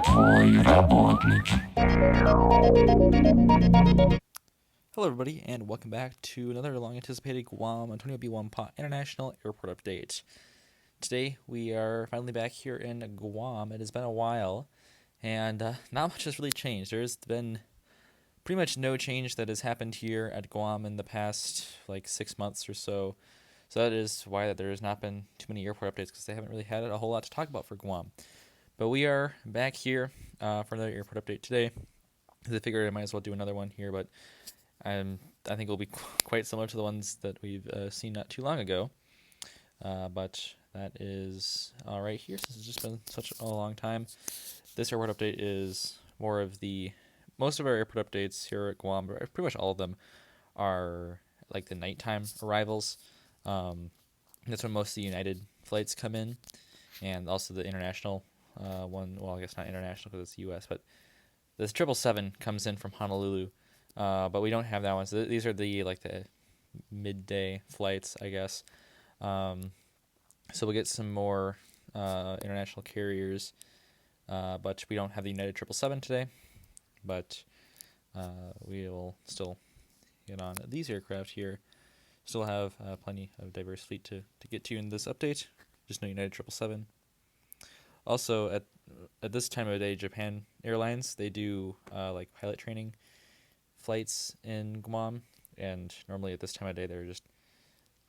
твой работник. Hello, everybody, and welcome back to another long-anticipated Guam Antonio B. Wampa International Airport update. Today, we are finally back here in Guam. It has been a while, and not much has really changed. There's been pretty much no change that has happened here at Guam in the past, 6 months or so. So that is why there has not been too many airport updates, because they haven't really had a whole lot to talk about for Guam. But we are back here for another airport update today. I figured I might as well do another one here, but I think it will be quite similar to the ones that we've seen not too long ago. But that is all right here, since it's just been such a long time. This airport update is more of most of our airport updates here at Guam, pretty much all of them, are like the nighttime arrivals. That's when most of the United flights come in, and also the international one. Well, I guess not international because it's U.S., but this 777 comes in from Honolulu. But we don't have that one. So these are the midday flights, I guess. So we'll get some more international carriers, but we don't have the United 777 today. But we'll still get on these aircraft here. Still have plenty of diverse fleet to get to in this update. Just no United 777. Also, at this time of day, Japan Airlines, they do pilot training flights in Guam, and normally at this time of day there are just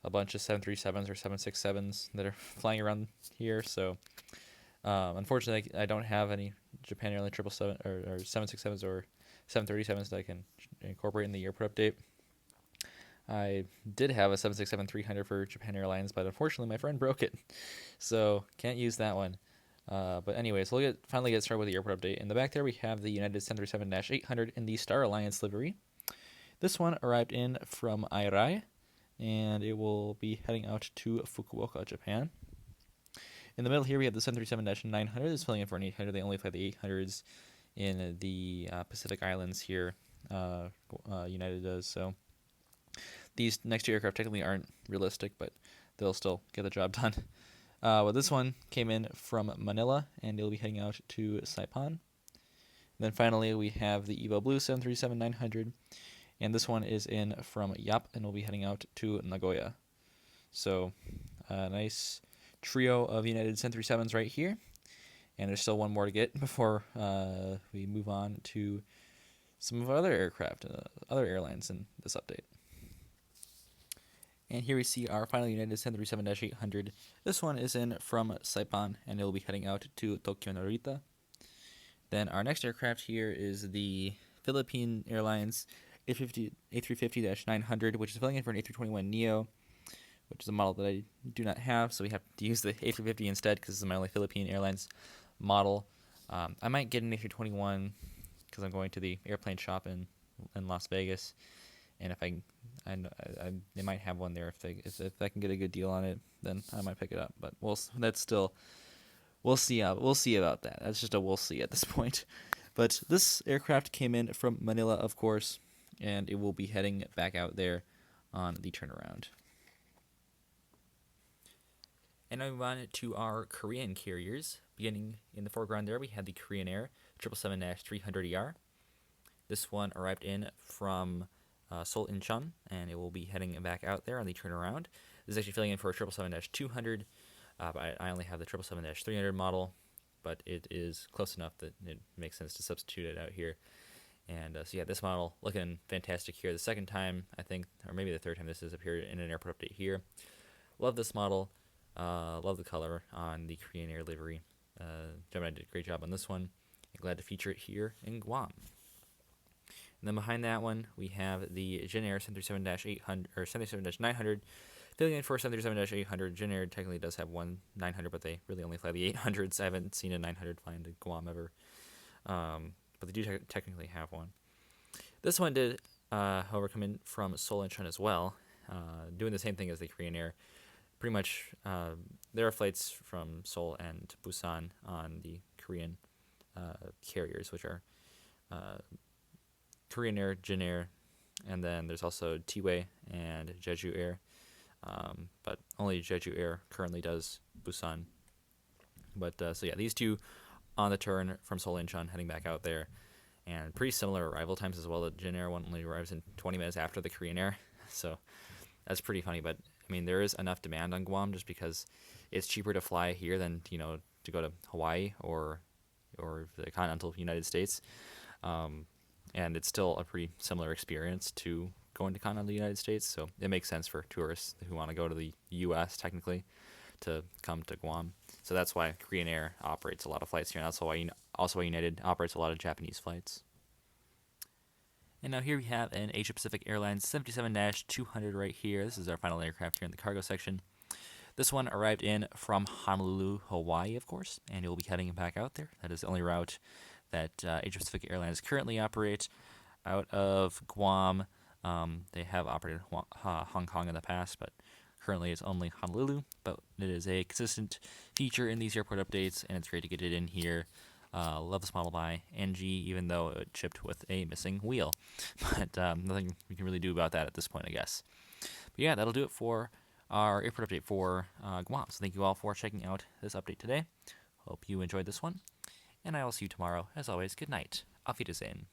a bunch of 737s or 767s that are flying around here. So unfortunately, I don't have any Japan Airlines 777 or 767s or 737s that I can incorporate in the airport update. I did have a 767-300 for Japan Airlines, but unfortunately my friend broke it, so can't use that one. But anyways, we'll finally get started with the airport update. In the back there, we have the United 737-800 in the Star Alliance livery. This one arrived in from Airai, and it will be heading out to Fukuoka, Japan. In the middle here, we have the 737-900. It's filling in for an 800. They only fly the 800s in the Pacific Islands here. United does, so these next two aircraft technically aren't realistic, but they'll still get the job done. Well, this one came in from Manila, and it'll be heading out to Saipan. And then finally, we have the Evo Blue 737-900, and this one is in from Yap, and will be heading out to Nagoya. So, a nice trio of United 737s right here, and there's still one more to get before we move on to some of our other aircraft, other airlines in this update. And here we see our final United 737-800. This one is in from Saipan, and it will be heading out to Tokyo Narita. Then our next aircraft here is the Philippine Airlines A350-900, which is filling in for an A321neo, which is a model that I do not have, so we have to use the A350 instead because this is my only Philippine Airlines model. I might get an A321 because I'm going to the airplane shop in Las Vegas. And if they might have one there. If I can get a good deal on it, then I might pick it up. But we'll see. We'll see about that. That's just a we'll see at this point. But this aircraft came in from Manila, of course, and it will be heading back out there on the turnaround. And now we move on to our Korean carriers. Beginning in the foreground there, we had the Korean Air 777-300ER. This one arrived in from Seoul Incheon, and it will be heading back out there on the turnaround. This is actually filling in for a 777-200, but I only have the 777-300 model, but it is close enough that it makes sense to substitute it out here. And so yeah, this model looking fantastic here. The second time, I think, or maybe the third time this has appeared in an airport update here. Love this model. Love the color on the Korean Air livery. Gemini did a great job on this one. I'm glad to feature it here in Guam. And then behind that one, we have the Jin Air 737-800 or 737-900, filling in for 737-800. Jin Air technically does have one 900, but they really only fly the 800s. I haven't seen a 900 fly into Guam ever, but they do technically have one. This one did, however, come in from Seoul Incheon as well, doing the same thing as the Korean Air. Pretty much, there are flights from Seoul and Busan on the Korean carriers, which are Korean Air, Jin Air, and then there's also T-Way and Jeju Air. But only Jeju Air currently does Busan. But so yeah, these two on the turn from Seoul Incheon, heading back out there. And pretty similar arrival times as well. The Jin Air one only arrives in 20 minutes after the Korean Air. So that's pretty funny. But, I mean, there is enough demand on Guam just because it's cheaper to fly here than, to go to Hawaii or the continental United States. And it's still a pretty similar experience to going to continental United States. So it makes sense for tourists who want to go to the U.S. technically to come to Guam. So that's why Korean Air operates a lot of flights here. And that's why also United operates a lot of Japanese flights. And now here we have an Asia Pacific Airlines 77-200 right here. This is our final aircraft here in the cargo section. This one arrived in from Honolulu, Hawaii, of course, and it will be heading back out there. That is the only route that Asia Pacific Airlines currently operates out of Guam. They have operated Hong Kong in the past, but currently it's only Honolulu. But it is a consistent feature in these airport updates, and it's great to get it in here. Love this model by NG, even though it shipped with a missing wheel. But nothing we can really do about that at this point, I guess. But yeah, that'll do it for our airport update for Guam. So thank you all for checking out this update today. Hope you enjoyed this one. And I will see you tomorrow. As always, good night. Auf Wiedersehen.